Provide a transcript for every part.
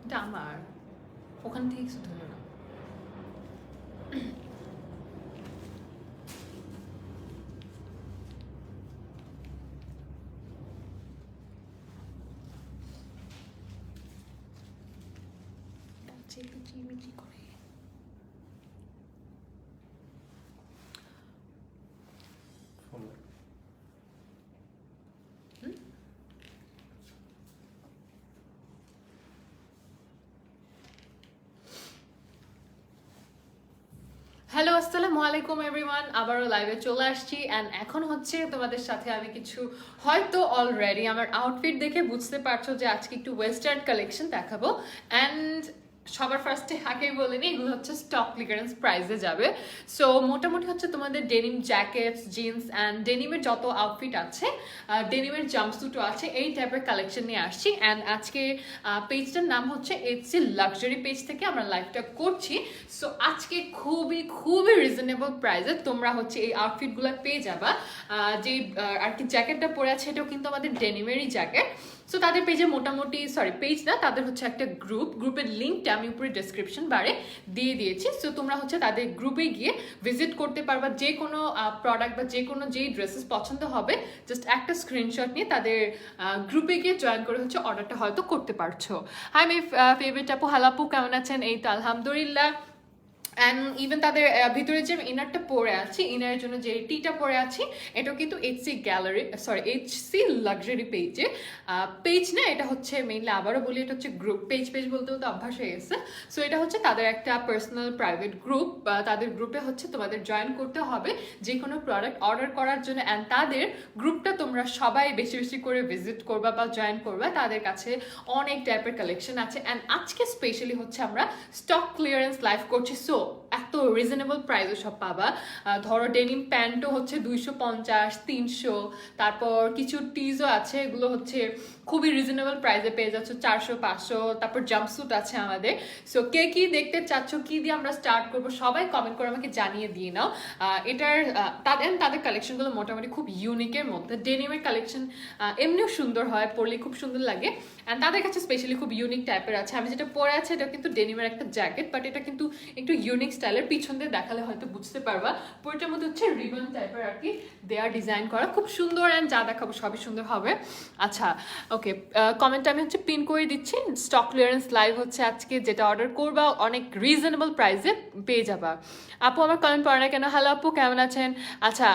এটা আমার ওখান থেকে কিছু ধরে না। চিমিচি করে হ্যালো আসসালামু আলাইকুম এভরিওয়ান, আবারও লাইভে চলে আসছি। অ্যান্ড এখন হচ্ছে তোমাদের সাথে আমি কিছু হয়তো অলরেডি আমার আউটফিট দেখে বুঝতে পারছো যে আজকে একটু ওয়েস্টার্ন কালেকশন দেখাবো। অ্যান্ড সবার ফার্স্টে আগেই বলে নিই, এগুলো হচ্ছে স্টক ক্লিয়ারেন্স প্রাইসে যাবে। সো মোটামুটি হচ্ছে তোমাদের ডেনিম জ্যাকেটস, জিন্স অ্যান্ড ডেনিমের যত আউটফিট আছে, ডেনিমের জাম্পস্যুটও আছে, এই টাইপের কালেকশন নিয়ে আসছি। অ্যান্ড আজকে পেজটার নাম হচ্ছে এইচসি লাক্সারি পেজ থেকে আমরা লাইভটা করছি। সো আজকে খুবই খুবই রিজনেবল প্রাইসে তোমরা হচ্ছে এই আউটফিটগুলো পেয়ে যাবা। যে আর কি জ্যাকেটটা পরে আছে এটাও কিন্তু আমাদের ডেনিমেরই জ্যাকেট। সো তাদের পেজে মোটামুটি, সরি পেজ না, তাদের হচ্ছে একটা গ্রুপের লিঙ্কটা আমি উপরে ডেসক্রিপশন বারে দিয়ে দিয়েছি। সো তোমরা হচ্ছে তাদের গ্রুপে গিয়ে ভিজিট করতে পারবা। যে কোনো প্রোডাক্ট বা যে কোনো যেই ড্রেসেস পছন্দ হবে জাস্ট একটা স্ক্রিনশট নিয়ে তাদের গ্রুপে গিয়ে জয়েন করে হচ্ছে অর্ডারটা হয়তো করতে পারছো। হাই মাই ফেভারিট আপু, হ্যালো আপু, কেমন আছেন? এই তো আলহামদুলিল্লাহ। অ্যান্ড ইভেন তাদের ভিতরে যে ইনারটা পরে আছি, ইনারের জন্য যে টিটা পরে আছি, এটাও কিন্তু এইচসি লাক্সারি পেজে পেজ না, এটা হচ্ছে মেইনলি, আবারও বলি, এটা হচ্ছে গ্রুপ পেজ বলতে বলতে অভ্যাস হয়ে গেছে। সো এটা হচ্ছে তাদের একটা পার্সোনাল প্রাইভেট গ্রুপ। তাদের গ্রুপে হচ্ছে তোমাদের জয়েন করতে হবে যে কোনো প্রোডাক্ট অর্ডার করার জন্য। অ্যান্ড তাদের গ্রুপটা তোমরা সবাই বেশি বেশি করে ভিজিট করবা বা জয়েন করবা। তাদের কাছে অনেক টাইপের কালেকশন আছে। অ্যান্ড আজকে স্পেশালি হচ্ছে আমরা স্টক ক্লিয়ারেন্স লাইভ করছি। সো এত রিজনেবল প্রাইসে সব পাবা। ধরো ডেনিম প্যান্টও হচ্ছে 250, 300, তারপর কিছু টিজও আছে, এগুলো হচ্ছে খুবই রিজনেবল প্রাইসে পেয়ে যাচ্ছ 400, 500। তারপর জাম্পস্যুট আছে আমাদের। সো কে কি দেখতে চাচ্ছ, কি দিয়ে আমরা স্টার্ট করবো, সবাই কমেন্ট করে আমাকে জানিয়ে দিয়ে নাও। এটার তাদের কালেকশনগুলো মোটামুটি খুব ইউনিকের মধ্যে। ডেনিমের কালেকশন এমনিও সুন্দর হয়, পরলে খুব সুন্দর লাগে। অ্যান্ড তাদের কাছে স্পেশালি খুব ইউনিক টাইপের আছে। আমি যেটা পরে আছে এটা কিন্তু ডেনিমের একটা জ্যাকেট, বাট এটা কিন্তু একটু ইউনিক স্টাইলের। পিছন দিয়ে দেখালে হয়তো বুঝতে পারবা। পুরোটার মধ্যে হচ্ছে রিবন টাইপের আর কি দেয়ার ডিজাইন করা, খুব সুন্দর। অ্যান্ড যা দেখাবো সবই সুন্দর হবে। আচ্ছা ওকে, কমেন্টটা আমি হচ্ছে পিন করে দিচ্ছি। স্টক ক্লিয়ারেন্স লাইভ হচ্ছে আজকে, যেটা অর্ডার করবা অনেক রিজনেবল প্রাইসে পেয়ে যাবা। আপু আমার কমেন্ট পড়ে না কেন? হ্যালো আপু, কেমন আছেন? আচ্ছা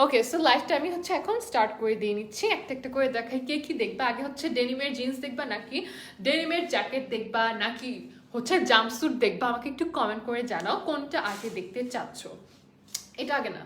ওকে, সো লাইভটা আমি হচ্ছে এখন স্টার্ট করে দিয়ে নিচ্ছি। একটা একটা করে দেখাই কে কি দেখবা। আগে হচ্ছে ডেনিমের জিন্স দেখবা নাকি ডেনিমের জ্যাকেট দেখবা নাকি হচ্ছে জাম্পস্যুট দেখবা, আমাকে একটু কমেন্ট করে জানাও কোনটা আগে দেখতে চাচ্ছ। এটা আগে না।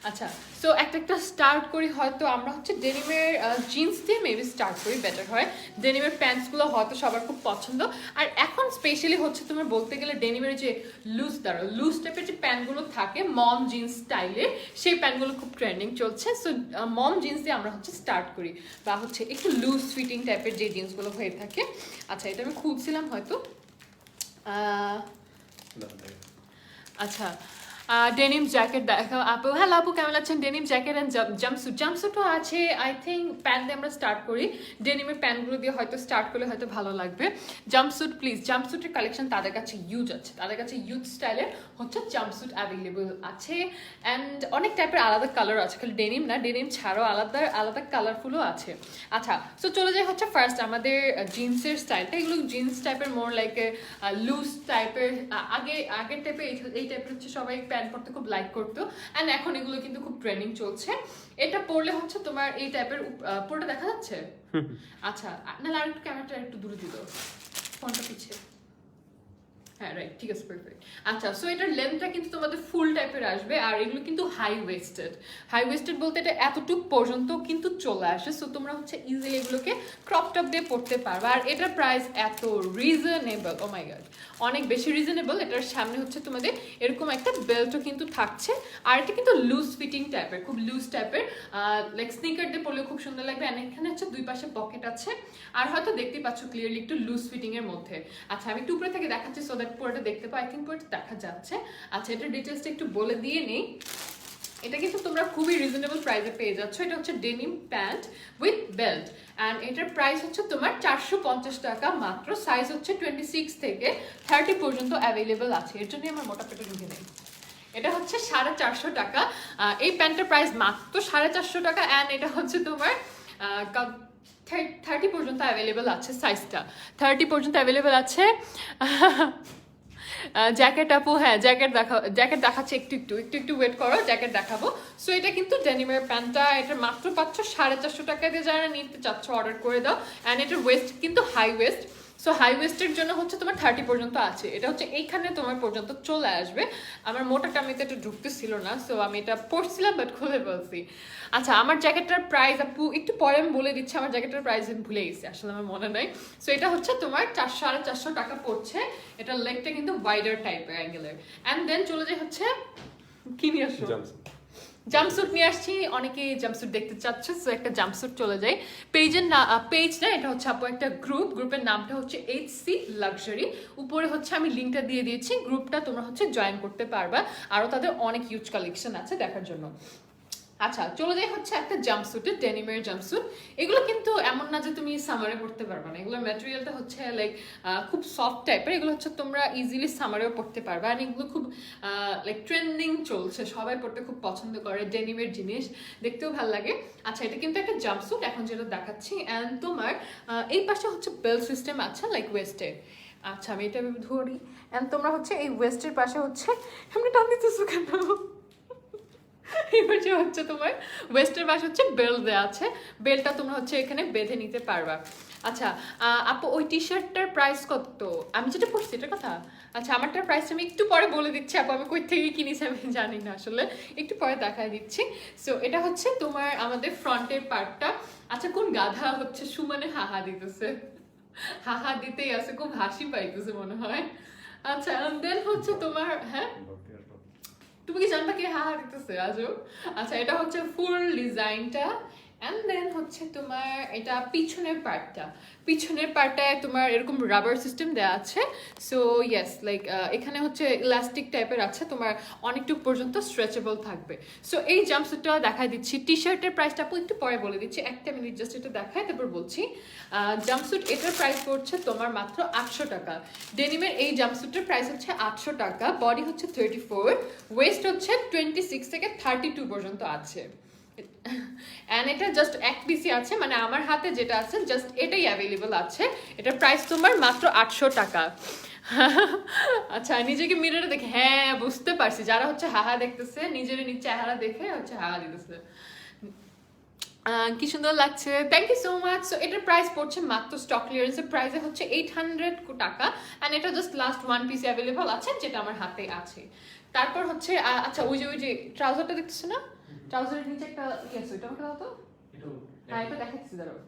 আচ্ছা, সো একটা স্টার্ট করি। হয়তো আমরা হচ্ছে ডেনিমের জিন্স দিয়ে মেবি স্টার্ট করি, বেটার হয়। ডেনিমের প্যান্টসগুলো হয়তো সবার খুব পছন্দ। আর এখন স্পেশালি হচ্ছে তোমার বলতে গেলে ডেনিমের যে লুজ টাইপের যে প্যান্টগুলো থাকে মম জিন্স স্টাইলের, সেই প্যান্টগুলো খুব ট্রেন্ডিং চলছে। সো মম জিন্স দিয়ে আমরা হচ্ছে স্টার্ট করি, বা হচ্ছে একটু লুজ ফিটিং টাইপের যে জিন্সগুলো হয়ে থাকে। আচ্ছা, এটা আমি খুঁজছিলাম হয়তো। আচ্ছা, ডেনিম জ্যাকেট দেখো আপু। হ্যালো আপু, কেমন আছেন? ডেনিম জ্যাকেট অ্যান্ড জাম্পস্যুটও আছে। আই থিঙ্ক প্যান্ট দিয়ে আমরা স্টার্ট করি। ডেনিমের প্যান্টগুলো দিয়ে হয়তো স্টার্ট করলে হয়তো ভালো লাগবে। জাম্পস্যুট প্লিজ, জাম্পস্যুটের কালেকশন তাদের কাছে ইউজ আছে, তাদের কাছে ইউজ স্টাইলের হচ্ছে জাম্পস্যুট অ্যাভেলেবল আছে। অ্যান্ড অনেক টাইপের আলাদা কালার আছে, খালি ডেনিম না, ডেনিম ছাড়াও আলাদা আলাদা কালারফুলও আছে। আচ্ছা, সো চলে যাই হচ্ছে ফার্স্ট আমাদের জিন্সের স্টাইলটা। এগুলো জিন্স টাইপের, মোর লাইক লুজ টাইপের। আগের টাইপের এই টাইপের হচ্ছে সবাই প্যান্ট পরতে খুব লাইক করতো। অ্যান্ড এখন এগুলো কিন্তু খুব ট্রেন্ডিং চলছে। এটা পরলে হচ্ছে তোমার এই টাইপের পুরোটা দেখা যাচ্ছে। আচ্ছা, না আরেকটু ক্যামেরাটা একটু দূরে দিল, ফোনটা পিছিয়ে। হ্যাঁ রাইট, ঠিক আছে, পারফেক্ট। আচ্ছা, সো এটার লেন্থটা কিন্তু তোমাদের ফুল টাইপের আসবে। আর এগুলো কিন্তু হাই ওয়েস্টেড বলতে এটা এতটুকু পর্যন্ত কিন্তু চলে আসে। সো তোমরা হচ্ছে ইজিলি এগুলোকে ক্রপ টপ দিয়ে পড়তে পারবে। আর এটার প্রাইস এত রিজনেবল, ও মাই গড, অনেক বেশি রিজনেবল। এটার সামনে হচ্ছে তোমাদের এরকম একটা বেল্টও কিন্তু থাকছে। আর এটা কিন্তু লুজ ফিটিং টাইপের, খুব লুজ টাইপের, লাইক স্নিকার দিয়ে পরলে খুব সুন্দর লাগবে। আর এখানে হচ্ছে দুই পাশে পকেট আছে। আর হয়তো দেখতেই পাচ্ছ ক্লিয়ারলি একটু লুজ ফিটিং এর মধ্যে। আচ্ছা, আমি একটু উপরে থেকে দেখাচ্ছি সো দ্যাট পুরোটা দেখতে পাই। আই থিঙ্ক পুরোটা দেখা যাচ্ছে। আচ্ছা, এটার ডিটেলসটা একটু বলে দিয়ে নেই। এটা কিন্তু তোমরা খুবই রিজনেবল প্রাইসে পেয়ে যাচ্ছ। এটা হচ্ছে denim pant with belt and এটার প্রাইস হচ্ছে তোমার 450 টাকা মাত্র। সাইজ হচ্ছে 26 থেকে 30 পর্যন্ত অ্যাভেলেবল আছে। এর জন্যই আমার মোটা পেটে ঢুকে নেই। এটা হচ্ছে 450 টাকা। এই প্যান্টের প্রাইস মাত্র 450 টাকা অ্যান্ড এটা হচ্ছে তোমার 30 পর্যন্ত অ্যাভেলেবল আছে। সাইজটা 30 পর্যন্ত অ্যাভেলেবল আছে। জ্যাকেট আপু, হ্যাঁ জ্যাকেট দেখাচ্ছে, একটু ওয়েট করো, জ্যাকেট দেখাবো। সো এটা কিন্তু ডেনিমের প্যান্টটা, এটা মাত্র পাচ্ছ 450 টাকা দিয়ে। যারা নিতে চাচ্ছ অর্ডার করে দাও। অ্যান্ড এটার ওয়েস্ট কিন্তু হাই ওয়েস্ট, সো হাই ওয়েস্টের জন্য হচ্ছে তোমার 30 পর্যন্ত আছে। এটা হচ্ছে এইখানে তোমার পর্যন্ত চলে আসবে। আমার মোটা টামিতে এটা ঢুকতেছিল না, সো আমি এটা পরছিলাম বাট খুলে বলছি। আচ্ছা, আমার জ্যাকেটটার প্রাইস আপু একটু পরে আমি বলে দিচ্ছি। আমার জ্যাকেটের প্রাইস আমি ভুলে গেছি, আসলে আমার মনে নাই। সো এটা হচ্ছে তোমার 450 টাকা পড়ছে। এটা লেগটা কিন্তু ওয়াইডার টাইপের অ্যাঙ্গেলের। অ্যান্ড দেন চলে যায় হচ্ছে কি নিয়ে আসো, জাম্পস্যুট নিয়ে আসছি। অনেকে জাম্পস্যুট দেখতে চাচ্ছে, সো একটা জাম্পস্যুট চলে যায়। পেজ না, এটা হচ্ছে আপু একটা গ্রুপের নামটা হচ্ছে এইচসি লাক্সারি। উপরে হচ্ছে আমি লিঙ্কটা দিয়ে দিয়েছি, গ্রুপটা তোমরা হচ্ছে জয়েন করতে পারবা। আরও তাদের অনেক ইউজ কালেকশন আছে দেখার জন্য। আচ্ছা, চলে যাই হচ্ছে একটা জাম্পস্যুটের, ডেনিমের জাম্পস্যুট। এগুলো কিন্তু এমন না যে তুমি সামারে পড়তে পারবে না। এগুলোর ম্যাটেরিয়ালটা হচ্ছে লাইক খুব সফট টাইপের। এগুলো হচ্ছে তোমরা ইজিলি সামারেও পড়তে পারবে। আর এগুলো খুব লাইক ট্রেন্ডিং চলছে, সবাই পড়তে খুব পছন্দ করে। ডেনিমের জিনিস দেখতেও ভালো লাগে। আচ্ছা, এটা কিন্তু একটা জাম্পস্যুট এখন যেটা দেখাচ্ছি। অ্যান্ড তোমার এই পাশে হচ্ছে বেল্ট সিস্টেম আছে লাইক ওয়েস্টে। আচ্ছা, আমি এটা ধরি। অ্যান্ড তোমরা হচ্ছে এই ওয়েস্টের পাশে হচ্ছে, এমনি টান দিতেছো কেন? এবার যে হচ্ছে তোমার ওয়েস্টের পাশে হচ্ছে বেল্ট দেওয়া আছে। বেল্টটা তোমরা হচ্ছে এখানে বেঁধে নিতে পারবা। আচ্ছা আপু, ওই টি শার্টটার প্রাইস কত? আমি যেটা পড়ছি এটার কথা। আচ্ছা, আমারটার প্রাইস আমি একটু পরে বলে দিচ্ছি আপু। আমি কই থেকে কিনেছি আমি জানি না আসলে, একটু পরে দেখাই দিচ্ছি। সো এটা হচ্ছে তোমার আমাদের ফ্রন্টের পার্টটা। আচ্ছা, কোন গাধা হচ্ছে সুমানে হাহা দিতেছে, হাহা দিতেই আছে, খুব হাসি পাইতেছে মনে হয়। আচ্ছা, দেন হচ্ছে তোমার, হ্যাঁ তুমি কি জানবা কে হাহা দিতেছে আজও? আচ্ছা, এটা হচ্ছে ফুল ডিজাইনটা। অ্যান্ড দেন হচ্ছে তোমার এটা পিছনের পার্টটায় তোমার এরকম রাবার সিস্টেম দেওয়া আছে। সো ইয়েস, লাইক এখানে হচ্ছে ইলাস্টিক টাইপের আছে, তোমার অনেকটুকু পর্যন্ত স্ট্রেচেবল থাকবে। সো এই জাম্পস্যুটটা দেখাই দিচ্ছি। টি শার্টের প্রাইসটা আপু একটু পরে বলে দিচ্ছি, একটা মিনিট জাস্ট এটা দেখাই তারপর বলছি। জাম্পস্যুট এটার প্রাইস পড়ছে তোমার মাত্র 800 টাকা। ডেনিমের এই জাম্পস্যুটের প্রাইস হচ্ছে 800 টাকা। বডি হচ্ছে 34, ওয়েস্ট হচ্ছে 26 থেকে 32 পর্যন্ত আছে। অ্যান্ড এটা জাস্ট এক পিসই আছে, মানে আমার হাতে যেটা আছে জাস্ট এটাই অ্যাভেলেবল আছে। এটার প্রাইস তোমার মাত্র 800 টাকা। আচ্ছা, নিজেকে মিররে দেখে, হ্যাঁ বুঝতে পারছি, যারা হচ্ছে হাহা দেখতেছে নিজের চেহারা দেখে হচ্ছে হাহা দিতেছে। কি সুন্দর লাগছে, thank you so much. So এটার প্রাইস পড়ছে মাত্র স্টক ক্লিয়ারেন্সের প্রাইসে হচ্ছে 800 টাকা। অ্যান্ড এটা just last one piece available আছে, যেটা আমার হাতে আছে। তারপর হচ্ছে আচ্ছা, ওই যে ট্রাউজারটা দেখতেছো না, ট্রাউজারের নিচে একটা কি আছে, ওইটা আমাকে দাও তো। হ্যাঁ, এটা দেখাচ্ছি, দাঁড়াও।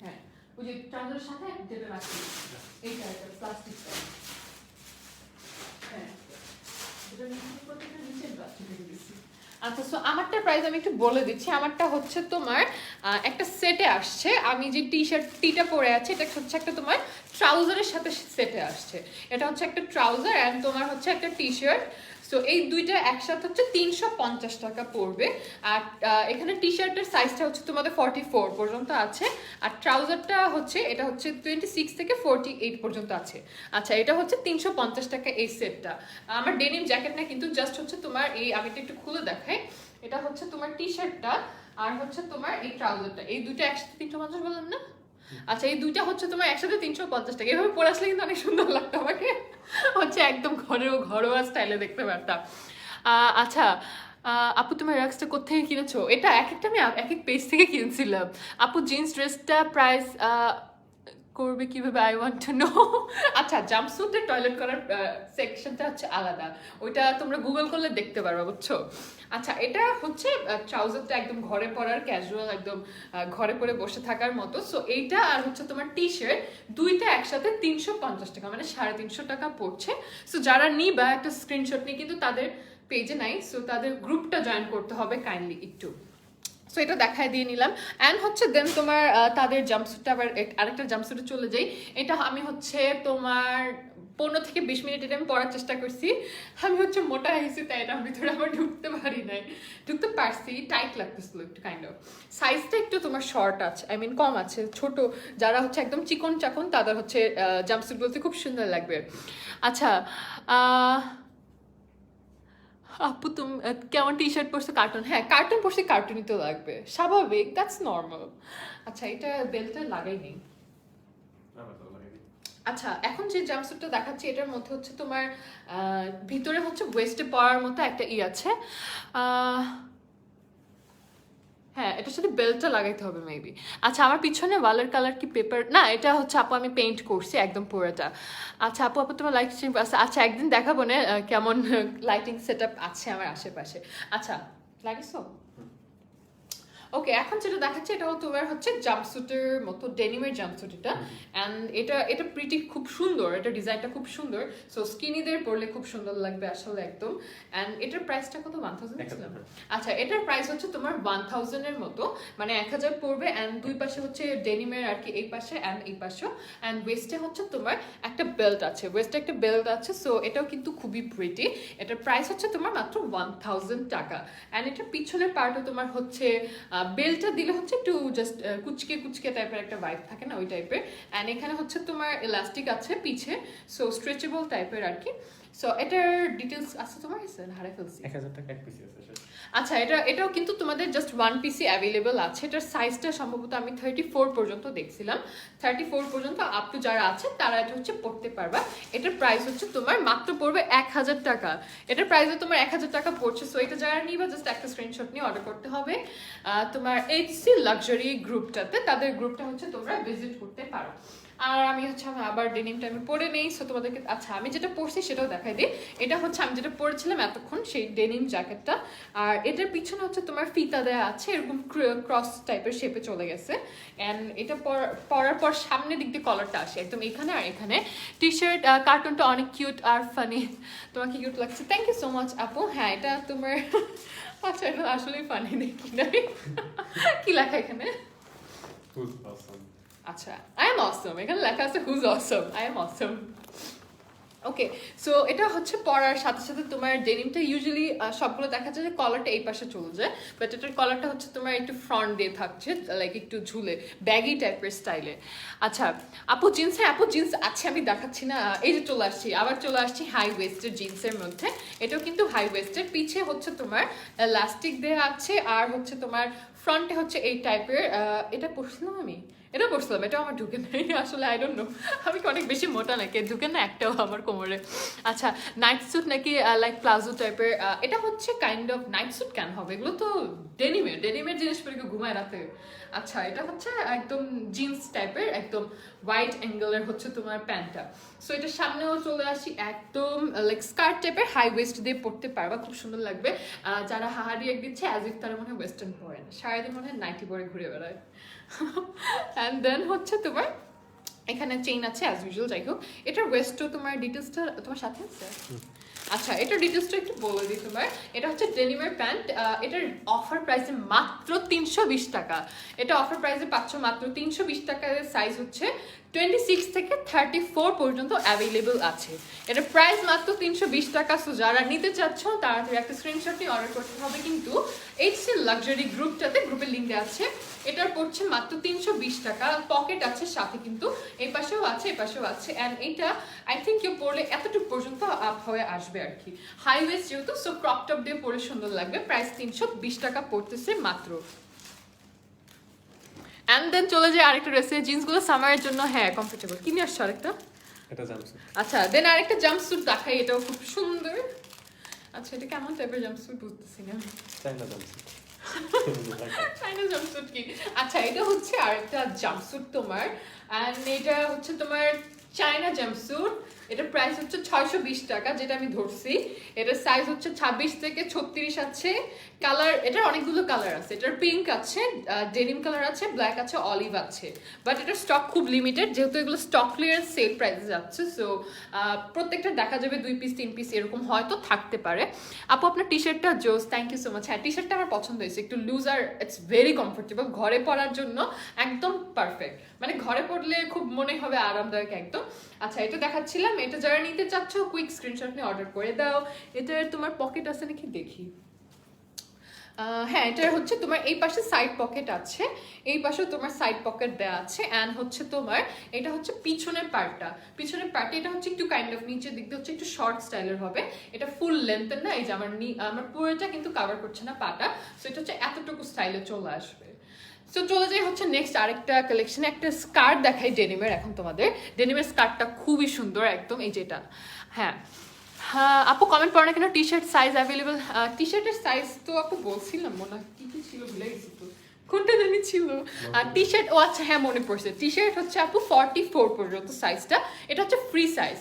হ্যাঁ, ওই যে ট্রাউজারের সাথে যেটা রাখছি, এইটা একটা প্লাস্টিকটা। হ্যাঁ, এটা নিচে প্লাস্টিক রেখে দিচ্ছি। আচ্ছা, সো আমারটার প্রাইস আমি একটু বলে দিচ্ছি। আমারটা হচ্ছে তোমার একটা সেটে আসছে। আমি যে টিটা পরে আছি, এটা হচ্ছে একটা তোমার ট্রাউজারের সাথে সেটে আসছে। এটা হচ্ছে একটা ট্রাউজার অ্যান্ড তোমার হচ্ছে একটা টি শার্ট। সো এই দুইটা একসাথে হচ্ছে 350 টাকা পড়বে। আর এখানে টি শার্টের সাইজটা হচ্ছে তোমাদের 44 পর্যন্ত আছে। আর ট্রাউজারটা হচ্ছে এটা হচ্ছে 26 থেকে 48 পর্যন্ত আছে। আচ্ছা, এটা হচ্ছে 350 টাকা এই সেটটা। আমার ডেনিম জ্যাকেট না কিন্তু, জাস্ট হচ্ছে তোমার এই, আমি একটু খুলে দেখাই। এটা হচ্ছে তোমার টি শার্টটা আর হচ্ছে তোমার এই ট্রাউজারটা, এই দুইটা একসাথে 350 বললাম না? আচ্ছা, এই দুইটা হচ্ছে তোমার একসাথে 350 টাকা। এভাবে পরে আসলে কিন্তু অনেক সুন্দর লাগতো আমাকে, হচ্ছে একদম ঘরোয়া স্টাইলে দেখতে পারতাম। আচ্ছা আপু, তুমি র্যাক্সটা কোথেকে কিনেছো? এটা এক একটা আমি এক এক পেজ থেকে কিনছিলাম আপু। জিন্স ড্রেসটা প্রাইস করবে কিভাবে, আই ওয়ান্ট টু নো। আচ্ছা, জাম্পস্যুটের টয়লেট করার সেকশনটা হচ্ছে আলাদা, ওইটা তোমরা গুগল করলে দেখতে পারবা, বুঝছো? আচ্ছা, এটা হচ্ছে ট্রাউজারটা একদম ঘরে পরার ক্যাজুয়াল, একদম ঘরে পরে বসে থাকার মতো। সো এইটা আর হচ্ছে তোমার টি শার্ট দুইটা একসাথে 350 টাকা, মানে 350 টাকা পড়ছে। সো যারা নিবা একটা স্ক্রিনশট নিয়ে, কিন্তু তাদের পেজে নাই, সো তাদের গ্রুপটা জয়েন করতে হবে কাইন্ডলি একটু। সো এটা দেখাই দিয়ে নিলাম অ্যান্ড হচ্ছে দেন তোমার তাদের জাম্পস্যুটটা আবার আরেকটা জাম্পস্যুটে চলে যাই। এটা আমি হচ্ছে তোমার 15 থেকে 20 মিনিট এটা আমি পড়ার চেষ্টা করছি। আমি হচ্ছে মোটা হয়েছি তাই এটা ভিতরে আমার ঢুকতে পারি নাই, ঢুকতে পারছি, টাইট লাগতেছিল একটু কাইন্ড অফ। সাইজটা একটু তোমার শর্ট আছে, আই মিন কম আছে, ছোট যারা হচ্ছে একদম চিকন চাকন তাদের হচ্ছে জাম্পস্যুট বলতে খুব সুন্দর লাগবে। আচ্ছা আপু তুমি কেমন টি শার্ট পরছো? কার্টুন, হ্যাঁ কার্টুন পরছি, কার্টুনই তো লাগবে, স্বাভাবিক, দ্যাটস নর্মাল। আচ্ছা এটা বেল্টটা লাগাই নেই। আচ্ছা এখন যে জাম্পস্যুটটা দেখাচ্ছি এটার মধ্যে হচ্ছে তোমার ভিতরে হচ্ছে ওয়েস্টে পরার মতো একটা আছে, হ্যাঁ এটার সাথে বেল্টটা লাগাইতে হবে মেবি। আচ্ছা আমার পিছনে ওয়ালের কালার কি পেপার না, এটা হচ্ছে আপু আমি পেইন্ট করছি একদম পুরোটা। আচ্ছা আপু তোমার লাইটিং আছে? আচ্ছা একদিন দেখাবো না কেমন লাইটিং সেট আপ আছে আমার আশেপাশে। আচ্ছা লাগিয়েছো? ওকে এখন যেটা দেখাচ্ছে এটা তোমার হচ্ছে জাম্পস্যুটের মতো ডেনিমের জাম্পস্যুট এটা, অ্যান্ড এটা প্রিটি খুব সুন্দর, এটা ডিজাইনটা খুব সুন্দর, সো স্কিনিদের পরলে খুব সুন্দর লাগবে আসলে একদম। অ্যান্ড এটার প্রাইসটা কত? 1000 ছিল। আচ্ছা এটার প্রাইস হচ্ছে তোমার 1000 এর মতো, মানে 1000 পড়বে। অ্যান্ড দুই পাশে হচ্ছে ডেনিমের আর কি, এই পাশে অ্যান্ড এই পাশেও। অ্যান্ড ওয়েস্টে হচ্ছে তোমার একটা বেল্ট আছে, ওয়েস্টে একটা বেল্ট আছে, সো এটাও কিন্তু খুবই প্রিটি। এটার প্রাইস হচ্ছে তোমার মাত্র 1000 টাকা। অ্যান্ড এটার পিছনের পার্টও তোমার হচ্ছে বেল্টটা দিলে হচ্ছে একটু জাস্ট কুচকে কুচকে টাইপের একটা ভাইব থাকে না, ওই টাইপের। অ্যান্ড এখানে হচ্ছে তোমার ইলাস্টিক আছে পিছে, সো স্ট্রেচেবল টাইপের আর কি। সো এটার ডিটেলস আছে তোমার কাছে? হারাই ফেলছি। 1000 টাকা এক পিস আছে। আচ্ছা এটাও কিন্তু তোমাদের জাস্ট 1 পিসই অ্যাভেলেবল আছে। এটার সাইজটা সম্ভবত আমি 34 পর্যন্ত দেখছিলাম, 34 পর্যন্ত আপ টু যারা আছে তারা এটা হচ্ছে পড়তে পারবা। এটার প্রাইস হচ্ছে তোমার মাত্র পড়বে 1000 টাকা। এটার প্রাইসে তোমার 1000 টাকা পড়ছে। সো এটা যারা নিবা জাস্ট একটা স্ক্রিনশট নিয়ে অর্ডার করতে হবে তোমার এইচসি লাক্সারি গ্রুপটাতে, তাদের গ্রুপটা হচ্ছে তোমরা ভিজিট করতে পারো। আর আমি হচ্ছে আমি আবার ডেনিমটা আমি পরে নেই, সো তোমাদেরকে আচ্ছা আমি যেটা পরছি সেটাও দেখাই দিই। এটা হচ্ছে আমি যেটা পরেছিলাম এতক্ষণ সেই ডেনিম জ্যাকেটটা, আর এটার পিছনে হচ্ছে তোমার ফিতা দেওয়া আছে, এরকম ক্রস টাইপের শেপে চলে গেছে। অ্যান্ড এটা পরার পর সামনের দিক দিয়ে কলারটা আসে একদম এখানে, আর এখানে টি শার্ট। কার্টুনটা অনেক কিউট আর ফানি, তোমাকে কিউট লাগছে, থ্যাংক ইউ সো মাচ আপু। হ্যাঁ এটা তোমার আচ্ছা এটা আসলেই ফানি দেখি নাই কি লেখা এখানে? আচ্ছা আই এম অসম, এখানে লেখা আছে who's awesome, I am awesome. Okay so এটা হচ্ছে পরার সাথে সাথে তোমার ডেনিমটা ইউজুয়ালি সবগুলো দেখা যায় যে কলারটা এই পাশে চলে যায়, বাট এটার কলারটা হচ্ছে তোমার একটু ফ্রন্ট দিয়ে থাকছে, লাইক একটু ঝুলে ব্যাগি টাইপের স্টাইলে। আচ্ছা আপু জিন্স, হ্যাঁ আপু জিন্স আছে, আমি দেখাচ্ছি না, এই যে চলে আসছি, আবার চলে আসছি হাই ওয়েস্টের জিন্সের মধ্যে। এটাও কিন্তু হাই ওয়েস্টের, পিছে হচ্ছে তোমার ইলাস্টিক দেওয়া আছে, আর হচ্ছে তোমার ফ্রন্টে হচ্ছে এই টাইপের। এটা পরছিলাম আমি, এটা করছিলাম, এটাও আমার ঢুকে নেই আসলে, আই ডোন্ট নো, আমি কি অনেক বেশি মোটা নাকি, ঢুকে না একটাও আমার কোমরে। আচ্ছা নাইট স্যুট নাকি লাইক প্লাজো টাইপের, এটা হচ্ছে কাইন্ড অফ নাইট স্যুট কেন হবে, এগুলো তো ডেনিমের জিনিস পরে কেউ ঘুমায় রাতে। আচ্ছা এটা হচ্ছে একদম জিন্স টাইপের, একদম হোয়াইট অ্যাঙ্গেলের হচ্ছে তোমার প্যান্টটা। সো এটার সামনেও চলে আসি একদম লাইক স্কার্ট টাইপের, হাই ওয়েস্ট দিয়ে পরতে পারবা, খুব সুন্দর লাগবে। যারা হাহারি এক দিচ্ছে অ্যাজ ইফ তারা মনে হয় ওয়েস্টার্ন পরে না, সারাদিন মনে হয় নাইটি পরে ঘুরে বেড়ায়। অ্যান্ড দেন হচ্ছে তোমার এখানে চেইন আছে অ্যাজ ইউজুয়াল, যাই হোক। এটার ওয়েস্টও তোমার ডিটেলসটা তোমার সাথে আছে? আচ্ছা এটার ডিটেলসটা একটু বলে দিই তোমার। এটা হচ্ছে ডেনিমের প্যান্ট, এটার অফার প্রাইসে মাত্র 320 টাকা। এটা অফার প্রাইসে পাচ্ছ মাত্র 320 টাকার। সাইজ হচ্ছে 26 থেকে 34 পর্যন্ত অ্যাভেলেবল আছে। এটার প্রাইস মাত্র 320 টাকা। সো যারা নিতে চাচ্ছ তাড়াতাড়ি একটা স্ক্রিনশট নিয়ে অর্ডার করতে হবে কিন্তু এইচসি লাক্সারি গ্রুপটাতে, গ্রুপের লিঙ্ক দেওয়া আছে। এটার পড়ছে মাত্র 320 টাকা, পকেট আছে সাথে কিন্তু, এই পাশেও আছে এই পাশেও আছে। অ্যান্ড এইটা আই থিঙ্ক কেউ পরলে এতটুকু পর্যন্ত আপ হয়ে আসবে আর কি, হাই ওয়েস্ট যেহেতু, সো ক্রপ টপ দিয়ে পরে সুন্দর লাগবে। প্রাইস 320 টাকা পড়তেছে মাত্র। অ্যান্ড দেন চলে যায় আরেকটা ড্রেসে, জিন্সগুলো সামারের জন্য হ্যাঁ কমফোর্টেবল। কিনে আসছো আরেকটা? এটা জাম্পস্যুট। আচ্ছা দেন আরেকটা জাম্পস্যুট দেখাই, এটাও খুব সুন্দর। আচ্ছা এটা কেমন টাইপের জাম্পস্যুট বুঝতেছি না, চাইনা জাম্পস্যুট। চাইনা জাম্পস্যুট কি? আচ্ছা এটা হচ্ছে আরেকটা জাম্পস্যুট তোমার, অ্যান্ড এটা হচ্ছে তোমার চায়না জাম্পস্যুট, এটার প্রাইস হচ্ছে 620 টাকা, যেটা আমি ধরছি। এটার সাইজ হচ্ছে 26 থেকে 36 আছে। কালার, এটার অনেকগুলো কালার আছে। এটার পিঙ্ক আছে, ডেনিম কালার আছে, ব্ল্যাক আছে, অলিভ আছে। বাট এটার স্টক খুব লিমিটেড, যেহেতু এগুলো স্টক ক্লিয়ারেন্স সেল প্রাইসে যাচ্ছে। সো প্রত্যেকটা দেখা যাবে 2 পিস 3 পিস এরকম হয়তো থাকতে পারে। আপু আপনার টি শার্টটা জোস, থ্যাংক ইউ সো মাচ। হ্যাঁ, টি শার্টটা আমার পছন্দ হয়েছে, একটু লুজ আর ইটস ভেরি কমফোর্টেবল, ঘরে পরার জন্য একদম পারফেক্ট। মানে ঘরে পরলে খুব মনে হবে আরামদায়ক একদম। আচ্ছা, এটা দেখাচ্ছিলাম, এটা যারা নিতে চাচ্ছ কুইক স্ক্রিনশট নিয়ে অর্ডার করে দাও। এটার তোমার পকেট আছে নাকি দেখি। হ্যাঁ, এটার হচ্ছে তোমার এই পাশে সাইড পকেট আছে, এই পাশেও তোমার সাইড পকেট দেওয়া আছে। অ্যান্ড হচ্ছে তোমার এটা হচ্ছে পিছনের পার্টটা, এটা হচ্ছে একটু কাইন্ড অফ নিচের দিক দিয়ে হচ্ছে একটু শর্ট স্টাইলের হবে। এটা ফুল লেন্থের না, এই যে আমার পুরোটা কিন্তু কাভার করছে না পাটা। সো এটা হচ্ছে এতটুকু স্টাইলে চলে আসবে। সো চলে যাই হচ্ছে নেক্সট আরেকটা কালেকশনে। একটা স্কার্ট দেখাই ডেনিমের এখন তোমাদের। ডেনিমের স্কার্টটা খুবই সুন্দর একদম, এই যেটা। হ্যাঁ হ্যাঁ, আপু কমেন্ট করো না কেন, টি শার্ট সাইজ অ্যাভেলেবল। টি শার্টের সাইজ তো আপু বলছিলাম, মনে হয় কি কি ছিল ভুলে গেছি তো, কোনটা জানি ছিল। আর টি শার্ট, ও আচ্ছা হ্যাঁ মনে পড়ছে, টি শার্ট হচ্ছে আপু 44 পর্যন্ত সাইজটা। এটা হচ্ছে ফ্রি সাইজ।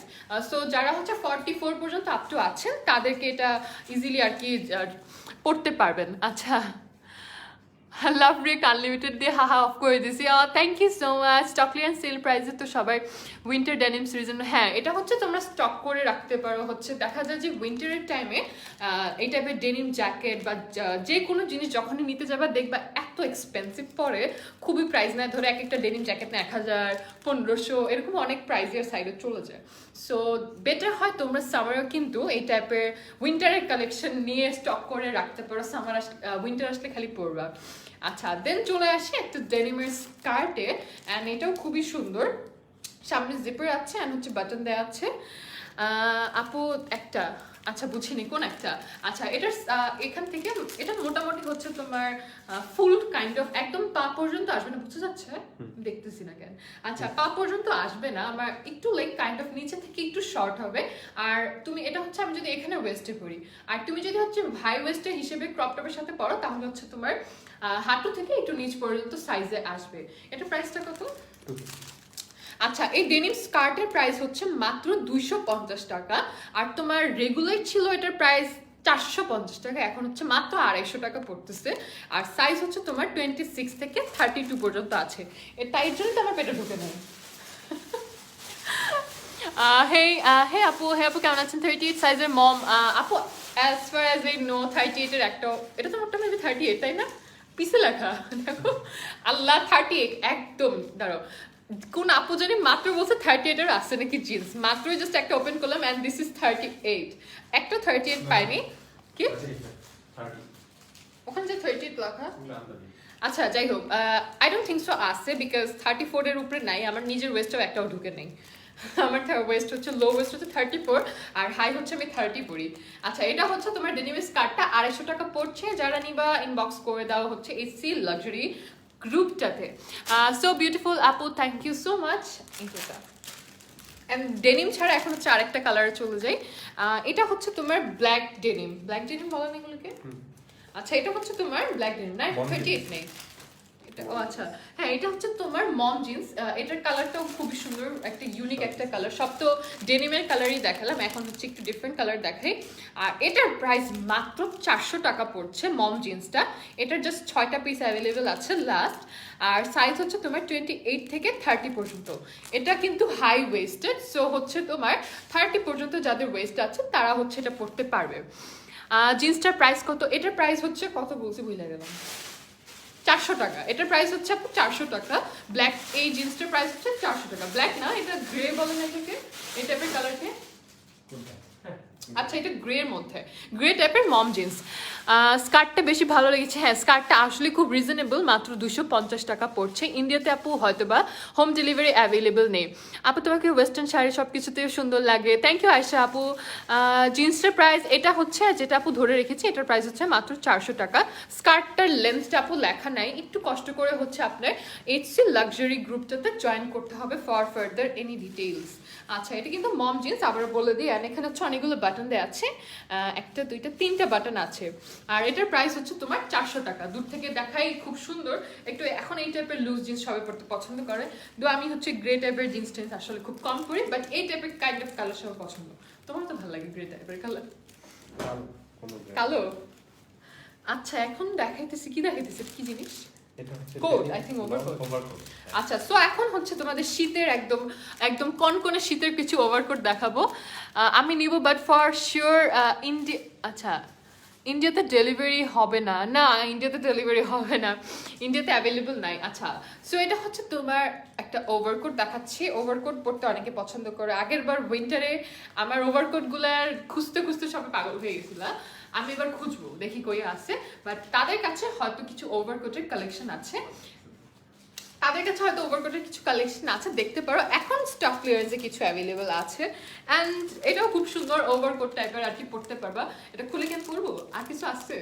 সো যারা হচ্ছে 44 পর্যন্ত আপ টু আছেন তাদেরকে এটা ইজিলি আর কি পড়তে পারবেন। আচ্ছা, লাভ ব্রেক আনলিমিটেড দিয়ে হাহা অফ করে দিয়েছি। Thank you so much. Stock clearance sale প্রাইসে তো সবাই উইন্টার ডেনিম সিজন। হ্যাঁ, এটা হচ্ছে তোমরা স্টক করে রাখতে পারো। হচ্ছে দেখা যায় যে উইন্টারের টাইমে এই টাইপের ডেনিম জ্যাকেট বা যে কোনো জিনিস যখনই নিতে যাবা দেখবা এত এক্সপেন্সিভ পড়ে, খুবই প্রাইস নেয়। ধরো এক একটা ডেনিম জ্যাকেট না 1000, 1500 এরকম অনেক প্রাইসের সাইডে চলে যায়। সো বেটার হয় তোমরা সামারেও কিন্তু এই টাইপের উইন্টারের কালেকশন নিয়ে স্টক করে রাখতে পারো। সামার উইন্টার আসলে খালি পরবা। আচ্ছা, দেন চলে আসি একটা ডেনিমের স্কার্টে। অ্যান্ড এটাও খুবই সুন্দর, সামনে জিপার আছে অ্যান্ড হচ্ছে বাটন দেওয়া আছে। আপু একটা, আচ্ছা বুঝিনি কোন একটা। আচ্ছা, এটার এখান থেকে এটা মোটামুটি হচ্ছে তোমার ফুল কাইন্ড অফ একদম পা পর্যন্ত আসবে না, বুঝতে যাচ্ছে দেখতেছি না কেন। আচ্ছা, পা পর্যন্ত আসবে না, আমার একটু লাইক কাইন্ড অফ নিচে থেকে একটু শর্ট হবে। আর তুমি এটা হচ্ছে আমি যদি এখানে ওয়েস্টে পরি, আর তুমি যদি হচ্ছে হাই ওয়েস্টে হিসেবে ক্রপ টপের সাথে পরো, তাহলে হচ্ছে তোমার হাঁটু থেকে একটু নিচ পর্যন্ত সাইজে আসবে। এটা প্রাইসটা কত? আচ্ছা, এই ডেনিম স্কার্টের প্রাইস হচ্ছে মাত্র 250 টাকা। আর তোমার রেগুলার ছিল এটার প্রাইস 450 টাকা, এখন হচ্ছে মাত্র 250 টাকা পড়তেছে। আর সাইজ হচ্ছে তোমার 26 থেকে 32 পর্যন্ত আছে। তাই জন্য তো আমার পেটে ঢুকে নেয়। হে আপু কেমন আছেন? 38 সাইজের মম। আপু as far as I know 38 এর একটা, এটা তো মোটামুটি মেবি 38 তাই না? পিছে লেখা দেখো, আল্লাহ 38 একদম। দাঁড়াও, কোন আপু জানি মাত্র বলছে 38 এর আছে নাকি জিন্স, মাত্রই জাস্ট একটা ওপেন করলাম এন্ড দিস ইজ 38। একটা 38 পাইনি কি ওখানে যে 38 লেখা। আচ্ছা যাই হোক, আই ডোন্ট থিঙ্ক সো আছে, বিকজ 34 এর উপরে নাই। আমার নিজের ওয়েস্টও একটাও ঢুকে নেই। আমার ওয়েস্ট হচ্ছে লো ওয়েস্ট হচ্ছে 34 আর হাই হচ্ছে আমি 30 পরি। আচ্ছা, এটা হচ্ছে তোমার ডেনিমের স্কার্টটা 250 টাকা পড়ছে। যারা নিবা ইনবক্স করে দাও হচ্ছে এসি লাক্সারি গ্রুপটাতে। সো বিউটিফুল আপু, থ্যাংক ইউ সো মাচ। এটা এন্ড ডেনিম ছাড়া এখন হচ্ছে আরেকটা কালারে চলে যাই। এটা হচ্ছে তোমার ব্ল্যাক ডেনিম বলা নেই এগুলোকে। আচ্ছা, এটা হচ্ছে তোমার ব্ল্যাক ডেনিম না, 38 নেই এটা। ও আচ্ছা, হ্যাঁ এটা হচ্ছে তোমার মম জিন্স। এটার কালারটাও খুবই সুন্দর, একটা ইউনিক একটা কালার। সব তো ডেনিমের কালারই দেখালাম, এখন হচ্ছে একটু ডিফারেন্ট কালার দেখাই। আর এটার প্রাইস মাত্র 400 টাকা পড়ছে মম জিন্সটা। এটার জাস্ট 6টা পিস অ্যাভেলেবেল আছে লাস্ট। আর সাইজ হচ্ছে তোমার 28 থেকে 30 পর্যন্ত। এটা কিন্তু হাই ওয়েস্টেড, সো হচ্ছে তোমার 30 পর্যন্ত যাদের ওয়েস্ট আছে তারা হচ্ছে এটা পড়তে পারবে। জিন্সটার প্রাইস কত? এটার প্রাইস হচ্ছে কত বলছি ভুলে গেলাম, 400 টাকা। এটার প্রাইস হচ্ছে আপু 400 টাকা। ব্ল্যাক এই জিন্সটার প্রাইস হচ্ছে 400 টাকা। ব্ল্যাক না, এটা গ্রে বলেন এটাকে, এই টাইপের কালারকে। আচ্ছা, এটা গ্রের মধ্যে, গ্রে টাইপের মম জিন্স। স্কার্টটা বেশি ভালো লেগেছে। হ্যাঁ, স্কার্টটা আসলে খুব রিজনেবল, মাত্র 250 টাকা পড়ছে। ইন্ডিয়াতে আপু হয়তো বা হোম ডেলিভারি অ্যাভেলেবেল নেই। আপু তোমাকে ওয়েস্টার্ন শাড়ি সব কিছুতেও সুন্দর লাগে, থ্যাংক ইউ আয়শা আপু। জিন্সটার প্রাইস এটা হচ্ছে যেটা আপু ধরে রেখেছি, এটার প্রাইস হচ্ছে মাত্র 400 টাকা। স্কার্টটার লেন্থটা আপু লেখা নাই, একটু কষ্ট করে হচ্ছে আপনার এইচসি লাক্সারি গ্রুপটাতে জয়েন করতে হবে ফর ফার্দার এনি ডিটেইলস। আচ্ছা, এটা কিন্তু মম জিন্স, আবার বলে দিই। আর এখানে হচ্ছে অনেকগুলো বাটন দেওয়া আছে, একটা দুইটা তিনটা বাটন আছে। আর এটার প্রাইস হচ্ছে তোমার 400 টাকা। দূর থেকে দেখাই খুব সুন্দর, একটু এখন এই টাইপের লুজ জিন্স সবাই পড়তে পছন্দ করে। তো আমি হচ্ছে গ্রে টাইপের জিন্স টিন্স আসলে খুব কম পরি, বাট এই টাইপের কাইন্ড অফ কালার সবার পছন্দ। তোমার তো ভালো লাগে গ্রে টাইপের কালার। কালো? আচ্ছা এখন দেখাইতেছি, কি দেখাইতেছি, কি জিনিস? Coat, I think overcoat. আচ্ছা, সো এখন হচ্ছে তোমাদের শীতের একদম একদম কনকনে শীতের কিছু ওভারকোট দেখাবো। আমি নিব, বাট ফর শিওর আচ্ছা ইন্ডিয়াতে ডেলিভারি হবে না। না, ইন্ডিয়াতে ডেলিভারি হবে না, ইন্ডিয়াতে অ্যাভেলেবল নাই। আচ্ছা, সো এটা হচ্ছে তোমার একটা ওভারকোট দেখাচ্ছি। ওভারকোট পরতে অনেকে পছন্দ করে। আগের বার উইন্টারে আমার ওভারকোটগুলার খুঁজতে খুঁজতে সবাই পাগল হয়ে গেছিল। আমি এবার খুঁজবো, দেখি কই আছে। বাট তাদের কাছে হয়তো কিছু ওভারকোটের কালেকশন আছে, তাদের কাছে হয়তো ওভারকোটের কিছু কালেকশন আছে, দেখতে পারো। এখন স্টক ক্লিয়ারেন্সে কিছু অ্যাভেলেবল আছে। অ্যান্ড এটাও খুব সুন্দর ওভারকোট টাইপের, আর কি পড়তে পারবা। এটা খুলে কেন পরবো? আর কিছু আছে?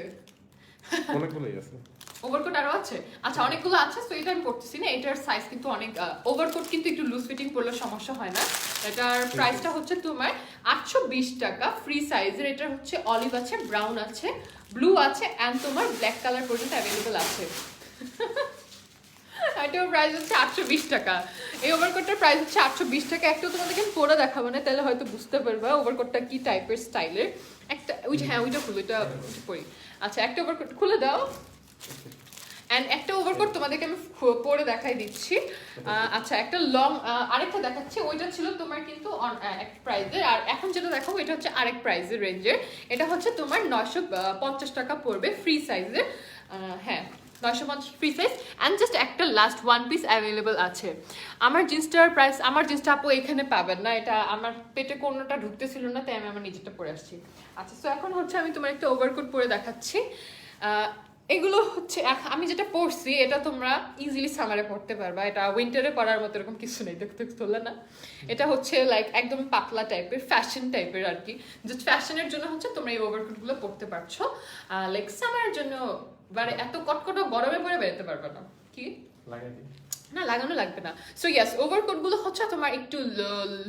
অনেকগুলোই আছে। ওভারকোট আরো আছে? আচ্ছা, অনেকগুলো আছে। তো এটা আমি পড়তেছি না, এটার সাইজ কিন্তু অনেক। ওভারকোট কিন্তু একটু লুজ ফিটিং পরলে সমস্যা হয় না। এটার প্রাইসটা হচ্ছে তোমার 820 টাকা, ফ্রি সাইজের। এটার হচ্ছে অলিভ আছে, ব্রাউন আছে, ব্লু আছে, অ্যান্ড তোমার ব্ল্যাক কালার পর্যন্ত অ্যাভেলেবল আছে। এটার প্রাইস হচ্ছে 820 টাকা। এই ওভারকোটটার প্রাইস হচ্ছে 820 টাকা। একটা তোমাদেরকে পরে দেখাবো না, তাহলে হয়তো বুঝতে পারবা ওভারকোটটা কি টাইপের স্টাইলের। একটা হ্যাঁ ওইটা খুলো, এটা পরি। আচ্ছা, একটা ওভারকোট খুলে দাও। অ্যান্ড একটা ওভারকোট তোমাদেরকে আমি পরে দেখাই দিচ্ছি। আচ্ছা, একটা লং আরেকটা দেখাচ্ছি। ওইটা ছিল তোমার কিন্তু এক প্রাইজের, আর এখন যেটা দেখাবো এটা হচ্ছে আরেক প্রাইজের রেঞ্জের। এটা হচ্ছে তোমার 950 টাকা পড়বে, ফ্রি সাইজের। হ্যাঁ, 950 ফ্রি সাইজ। অ্যান্ড জাস্ট একটা লাস্ট ওয়ান পিস অ্যাভেলেবল আছে। আমার জিন্সটার প্রাইস, আমার জিন্সটা আপু এখানে পাবেন না, এটা আমার পেটে কোনোটা ঢুকতেছিল না, তাই আমি আমার নিজেরটা পরে আসছি। আচ্ছা, সো এখন হচ্ছে আমি তোমার একটা ওভারকোট পরে দেখাচ্ছি। এগুলো হচ্ছে আমি যেটা পরছি, এটা তোমরা ইজিলি সামারে পরতে পারবা। এটা উইন্টারে পরার মতো এরকম কিছু নেই, দেখতে তোলা না। এটা হচ্ছে লাইক একদম পাতলা টাইপের, ফ্যাশন টাইপের আর কি। জাস্ট ফ্যাশনের জন্য হচ্ছে তোমরা এই ওভারকোটগুলো পরতে পারছো। লাইক সামারের জন্য মানে এত কটকটো গরমে পরে বেরোতে পারবে না। কি না, লাগানো লাগবে না। সো ইয়েস, ওভারকোট গুলো হচ্ছে তোমার একটু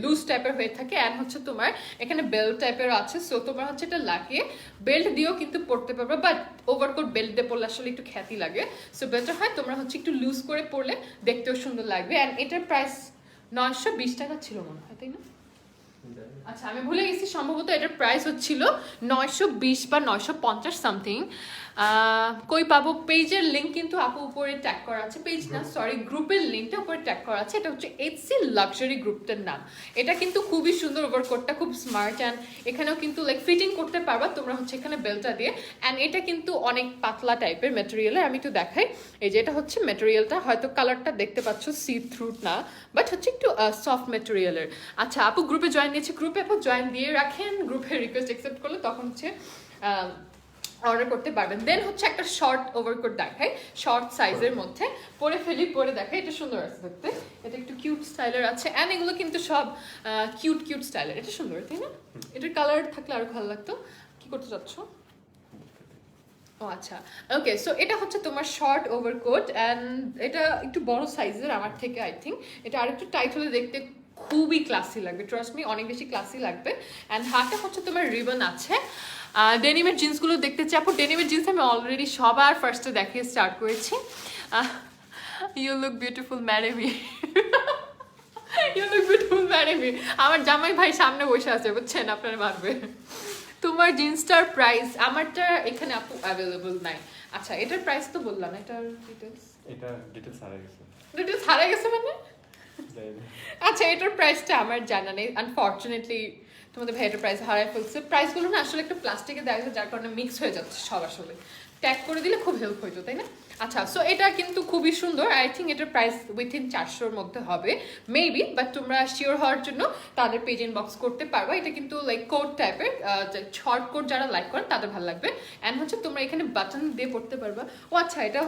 লুজ টাইপের হয়ে থাকে, অ্যান্ড হচ্ছে তোমার এখানে বেল্ট টাইপের আছে। সো তোমার হচ্ছে এটা লাগিয়ে বেল্ট দিয়েও কিন্তু পরতে পারবে, বাট ওভারকোট বেল্ট দিয়ে পরলে আসলে একটু খ্যাতি লাগে। সো বেটার হয় তোমরা হচ্ছে একটু লুজ করে পরলে দেখতেও সুন্দর লাগবে। অ্যান্ড এটার প্রাইস 920 টাকা ছিল মনে হয়, তাই না? আচ্ছা, আমি ভুলে গেছি, সম্ভবত এটার প্রাইস হচ্ছিল 920 বা 950 সামথিং। কই পাবো? পেজের লিঙ্ক কিন্তু আপু উপরে ট্যাগ করা আছে। পেজ না, সরি, গ্রুপের লিঙ্কটা উপরে ট্যাগ করা আছে। এটা হচ্ছে এইচসি লাক্সারি গ্রুপটার নাম। এটা কিন্তু খুবই সুন্দর ওভারকোটটা, খুব স্মার্ট। অ্যান্ড এখানেও কিন্তু লাইক ফিটিং করতে পারবা তোমরা হচ্ছে এখানে বেল্টটা দিয়ে। অ্যান্ড এটা কিন্তু অনেক পাতলা টাইপের ম্যাটেরিয়ালের। আমি একটু দেখাই, এই যে এটা হচ্ছে ম্যাটেরিয়ালটা, হয়তো কালারটা দেখতে পাচ্ছ সি থ্রু না, বাট হচ্ছে একটু সফট ম্যাটেরিয়ালের। আচ্ছা, আপু গ্রুপে জয়েন দিয়েছে, গ্রুপে আপু জয়েন দিয়ে রাখেন, গ্রুপের রিকোয়েস্ট অ্যাকসেপ্ট করলে তখন হচ্ছে অর্ডার করতে পারবেন। দেন হচ্ছে একটা শর্ট ওভারকোট দেখাই, শর্ট সাইজের মধ্যে পরে ফেলি, পরে দেখাই। এটা সুন্দর আছে দেখতে, এটা একটু কিউট স্টাইলের আছে। অ্যান্ড এগুলো কিন্তু সব কিউট স্টাইলের। এটা সুন্দর, তাই না? এটার কালার থাকলে আরো ভালো লাগতো। কি করতে চাচ্ছ? ও আচ্ছা, ওকে। সো এটা হচ্ছে তোমার শর্ট ওভারকোট, অ্যান্ড এটা একটু বড় সাইজের আমার থেকে। আই থিঙ্ক এটা আরেকটু টাইট হলে দেখতে খুবই ক্লাসি লাগবে, ট্রাস্ট মি, অনেক বেশি ক্লাসি লাগবে। অ্যান্ড হাতে হচ্ছে তোমার রিবন আছে। ডেনিমের জিন্সগুলো দেখতে চাই আপু? ডেনিমের জিন্স আমি অলরেডি সবার ফার্স্টে দেখিয়ে স্টার্ট করেছি। ইউ লুক বিউটিফুল ম্যারেমি, ইউ লুক বিউটিফুল ম্যারেমি। আমার জামাই ভাই সামনে বসে আছে, বুঝছেন, আপনারা মারবে। তোমার জিন্সটার প্রাইস, আমারটা এখানে আপু অ্যাভেলেবল নাই। আচ্ছা, এটার প্রাইস তো বললাম, এটার ডিটেলস হারিয়ে গেছে। ডিটেলস হারিয়ে গেছে মানে? আচ্ছা, এটার প্রাইসটা আমার জানা নেই আনফর্চুনেটলি। তোমাদের ভাই এটার প্রাইস হারায় ফেলছে। প্রাইসগুলো না আসলে একটু প্লাস্টিকে দেওয়া হয়েছে, যার কারণে মিক্স হয়ে যাচ্ছে সব। আসলে ট্যাগ করে দিলে খুব হেল্প হইতো, তাই না? আচ্ছা, সো এটা কিন্তু খুবই সুন্দর। আই থিঙ্ক এটার প্রাইস উইথিন 400-র মধ্যে হবে মেবি, বাট তোমরা শিওর হওয়ার জন্য তাদের পেজ ইনবক্স করতে পারবা। এটা কিন্তু লাইক কোট টাইপের, শর্ট কোট যারা লাইক করেন তাদের ভালো লাগবে। অ্যান্ড হচ্ছে তোমরা এখানে বাটন দিয়ে পড়তে পারবা। ও আচ্ছা, এটা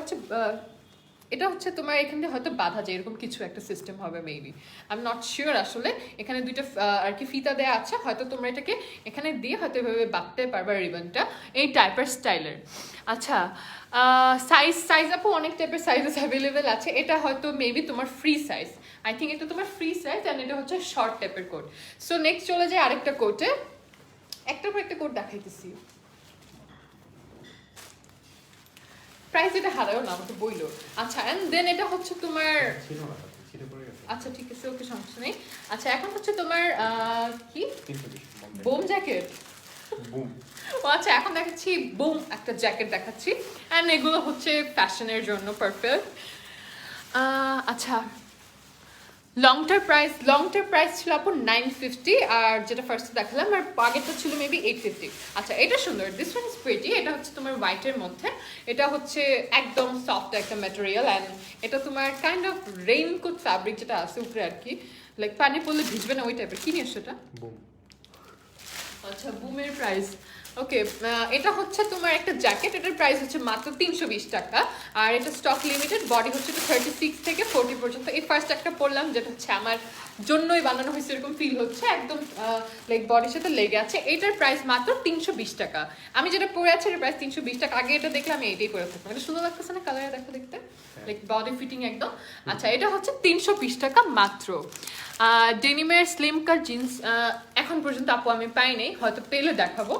হচ্ছে তোমার এখানে হয়তো বাঁধা যায়, এরকম কিছু একটা সিস্টেম হবে maybe, I am not sure. আসলে এখানে দুইটা আর কি ফিতা দেওয়া আছে, হয়তো তোমরা এটাকে এখানে দিয়ে হয়তো এভাবে বাঁধতে পারবা রিবনটা, এই টাইপের স্টাইলের। আচ্ছা, সাইজ আপু অনেক টাইপের সাইজেস অ্যাভেলেবেল আছে। এটা হয়তো মেবি তোমার ফ্রি সাইজ, আই থিঙ্ক এটা তোমার ফ্রি সাইজ। অ্যান্ড এটা হচ্ছে শর্ট টাইপের কোট। সো নেক্সট চলে যায় আরেকটা কোটে। একটার পর একটা কোড দেখাইতেছি। প্রাইস এটা হারায়ও না, আমাকে বইলো। আচ্ছা এন্ড দেন এটা হচ্ছে তোমার ছিল না, ছিটে পড়ে গেছে। আচ্ছা ঠিক আছে, ওকে, সমস্যা নেই। আচ্ছা এখন হচ্ছে তোমার কি 320 বোম জ্যাকেট। বুম। ও আচ্ছা, এখন দেখাচ্ছি বুম একটা জ্যাকেট দেখাচ্ছি, অ্যান্ড এগুলো হচ্ছে ফ্যাশনের জন্য পারফেক্ট। আচ্ছা লংটার প্রাইস ছিল আপু 950, আর যেটা ফার্স্ট দেখালাম আর আগেরটা ছিল মেবি 850। আচ্ছা এটা সুন্দর, দিস ওয়ান ইজ প্রিটি। এটা হচ্ছে তোমার হোয়াইটের মধ্যে, এটা হচ্ছে একদম সফট একটা ম্যাটেরিয়াল, অ্যান্ড এটা তোমার কাইন্ড অফ রেইনকোট ফ্যাব্রিক যেটা আছে উপরে আর কি, লাইক পানি পড়লে ভিজবে না ওই টাইপের। কি নিয়ে সেটা? বুম। আচ্ছা বুমের প্রাইস ওকে, এটা হচ্ছে তোমার একটা জ্যাকেট, এটার প্রাইস হচ্ছে মাত্র 320 টাকা, আর এটা স্টক লিমিটেড, বডি হচ্ছে 36 থেকে 40 পর্যন্ত। এই ফার্স্ট একটা পরলাম যেটা হচ্ছে আমার জন্যই বানানো হয়েছে এরকম ফিল হচ্ছে, একদম লাইক বডির সাথে লেগে আছে। এটার প্রাইস মাত্র 320 টাকা। আমি যেটা পরে আছি এটার প্রাইস 320 টাকা। আগে এটা দেখলে আমি এইটাই পরে থাকতাম। এটা সুন্দর লাগতেছে না কালারে? দেখো দেখতে, লাইক বডি ফিটিং একদম। আচ্ছা এটা হচ্ছে 320 টাকা মাত্র। ডেনিমের স্লিম কাট জিন্স এখন পর্যন্ত আপু আমি পাই নাই, হয়তো পেলে দেখাবো।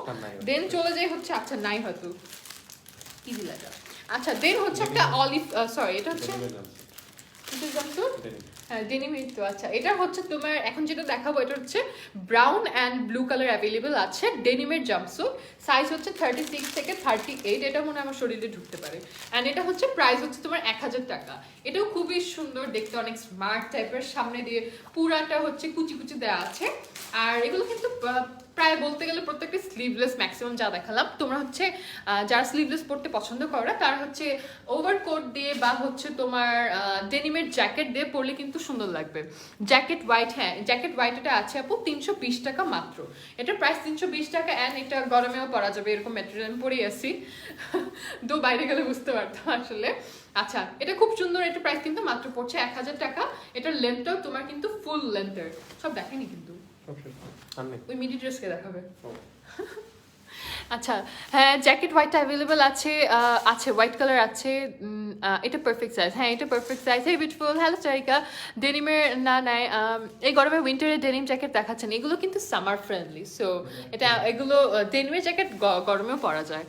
দেন চলে যাই হচ্ছে, আচ্ছা নাই হয়তো, ইজি লাগে। আচ্ছা দেন হচ্ছে একটা অলিভ, সরি এটা হচ্ছে ডেনিম। তো আচ্ছা এটা হচ্ছে তোমার এখন যেটা দেখাবো এটা হচ্ছে brown and blue colour available আছে, ডেনিমের জাম্পস্যুট, সাইজ হচ্ছে 36 থেকে 38। এটা মনে হয় আমার শরীরে ঢুকতে পারে, অ্যান্ড এটা হচ্ছে প্রাইস হচ্ছে তোমার 1000 টাকা। এটাও খুবই সুন্দর দেখতে, অনেক স্মার্ট টাইপের, সামনে দিয়ে পুরাটা হচ্ছে কুচি কুচি দেওয়া আছে। আর এগুলো কিন্তু প্রায় বলতে গেলে প্রত্যেকটা স্লিভলেস, ম্যাক্সিমাম যা দেখালাম। তোমরা হচ্ছে যারা স্লিভলেস পড়তে পছন্দ করো না তারা হচ্ছে ওভারকোট দিয়ে বা হচ্ছে তোমার ডেনিমের জ্যাকেট দিয়ে পরলে কিন্তু সুন্দর লাগবে। জ্যাকেট হোয়াইট, হ্যাঁ জ্যাকেট হোয়াইট এটা আছে আপু 320 টাকা মাত্র। এটার প্রাইস 320 টাকা, অ্যান্ড এটা গরমেও পরা যাবে, এরকম ম্যাটেরিয়াল আমি পরেই আসি তো বাইরে গেলে বুঝতে পারতাম আসলে। আচ্ছা এটা খুব সুন্দর, এটা প্রাইস কিন্তু মাত্র পড়ছে 1000 টাকা। এটার লেন্থটাও তোমার কিন্তু ফুল লেন্থের, সব দেখেনি কিন্তু ওই মিডি ড্রেসকে দেখাবে। আচ্ছা হ্যাঁ জ্যাকেট হোয়াইট অ্যাভেলেবল আছে, আছে হোয়াইট কালার আছে। এটা পারফেক্ট সাইজ, হ্যাঁ এটা পারফেক্ট সাইজ। হে বিউটিফুল, হ্যালো চারিকা। ডেনিমের না নাই, এই গরমে উইন্টারের ডেনিম জ্যাকেট দেখাচ্ছেন, এগুলো কিন্তু সামার ফ্রেন্ডলি, সো এটা এগুলো ডেনিমের জ্যাকেট গরমেও পরা যায়।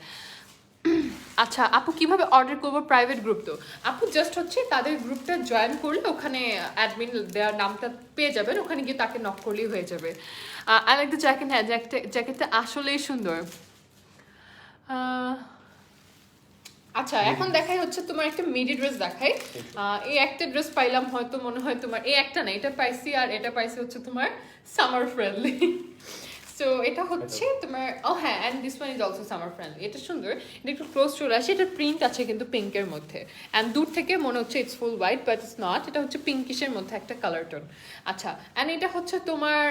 আচ্ছা আপু কিভাবে অর্ডার করবো? প্রাইভেট গ্রুপ তো আপু জাস্ট হচ্ছে তাদের গ্রুপটা জয়েন করলে ওখানে অ্যাডমিন দেওয়ার নামটা পেয়ে যাবেন, ওখানে গিয়ে তাকে নক করলেই হয়ে যাবে। আর একটা জ্যাকেট, হ্যাঁ জ্যাকেটটা আসলেই সুন্দর। আচ্ছা এখন দেখাই হচ্ছে তোমার একটা মিডি ড্রেস দেখাই। এই একটা ড্রেস পাইলাম, হয়তো মনে হয় তোমার এই একটা না, এটা পাইছি, আর এটা পাইছি হচ্ছে তোমার সামার ফ্রেন্ডলি। সো এটা হচ্ছে তোমার, ও হ্যাঁ, and this one is also summer friendly. এটা সুন্দর, এটা একটু ক্লোজ চলে আসে, এটার প্রিন্ট আছে কিন্তু পিঙ্কের মধ্যে, অ্যান্ড দূর থেকে মনে হচ্ছে it's full white but it's not, এটা হচ্ছে পিঙ্কিশের মধ্যে একটা কালার টোন। আচ্ছা অ্যান্ড এটা হচ্ছে তোমার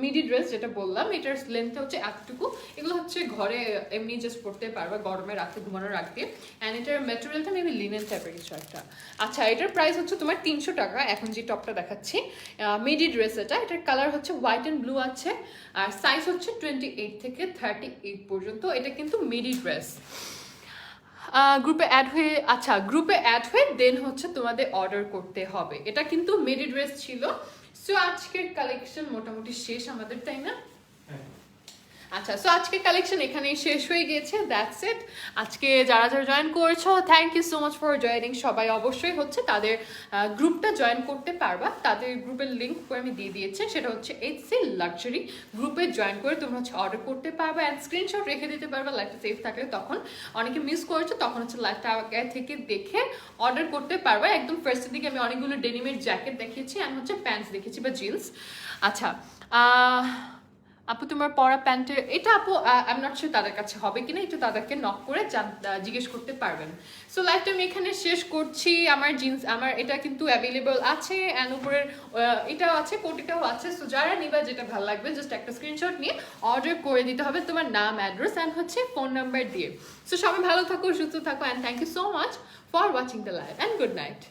মিডি ড্রেস যেটা বললাম, এটার লেন্থ হচ্ছে এতটুকু। এগুলো হচ্ছে ঘরে এমনি জাস্ট পড়তে পারবা গরমে, রাতে ঘুমানোর রাখতে, অ্যান্ড এটার ম্যাটেরিয়ালটা মেবি লিনেন টাইপের কিছু একটা। আচ্ছা এটার প্রাইস হচ্ছে তোমার 300 টাকা। এখন যে টপটা দেখাচ্ছি মিডি ড্রেস, এটার কালার হচ্ছে হোয়াইট অ্যান্ড ব্লু আছে, আর সাইজ হচ্ছে 28 থেকে 38 পর্যন্ত। এটা কিন্তু মিডি ড্রেস। গ্রুপে অ্যাড হয়ে, আচ্ছা গ্রুপে অ্যাড হয়ে দেন হচ্ছে তোমাদের অর্ডার করতে হবে। এটা কিন্তু মিডি ড্রেস ছিল। সো আজকের কালেকশন মোটামুটি শেষ আমাদের, তাই না? আচ্ছা সো আজকের কালেকশন এখানেই শেষ হয়ে গিয়েছে, দ্যাটস ইট। আজকে যারা যারা জয়েন করেছো thank you so much for joining. সবাই অবশ্যই হচ্ছে তাদের গ্রুপটা জয়েন করতে পারবা, তাদের গ্রুপের লিঙ্ক আমি দিয়ে দিয়েছি, সেটা হচ্ছে HC লাক্সারি। গ্রুপে জয়েন করে তোমরা হচ্ছে অর্ডার করতে পারবা, অ্যান্ড স্ক্রিনশট রেখে দিতে পারবা লাইফটা সেফ থাকলে। তখন অনেকে মিস করেছো, তখন হচ্ছে লাইফটা আগে থেকে দেখে অর্ডার করতে পারবা। একদম ফার্স্টের দিকে আমি অনেকগুলো ডেনিমের জ্যাকেট দেখিয়েছি, অ্যান্ড হচ্ছে প্যান্টস দেখিয়েছি বা জিন্স। আচ্ছা আপু তোমার পরা প্যান্টের এটা আপু আই এম নট শিওর তাদের কাছে হবে কিনা, একটু তাদেরকে নক করে জিজ্ঞেস করতে পারবেন। সো লাইফটা আমি এখানে শেষ করছি। আমার জিন্স আমার এটা কিন্তু অ্যাভেলেবল আছে, অ্যান্ড উপরের এটাও আছে, কোটিটাও আছে। সো যারা নিবা যেটা ভালো লাগবে জাস্ট একটা স্ক্রিনশট নিয়ে অর্ডার করে দিতে হবে তোমার নাম, অ্যাড্রেস অ্যান্ড হচ্ছে ফোন নাম্বার দিয়ে। সো সবাই ভালো থাকো, সুস্থ থাকো, and thank you so much for watching the live, and good night.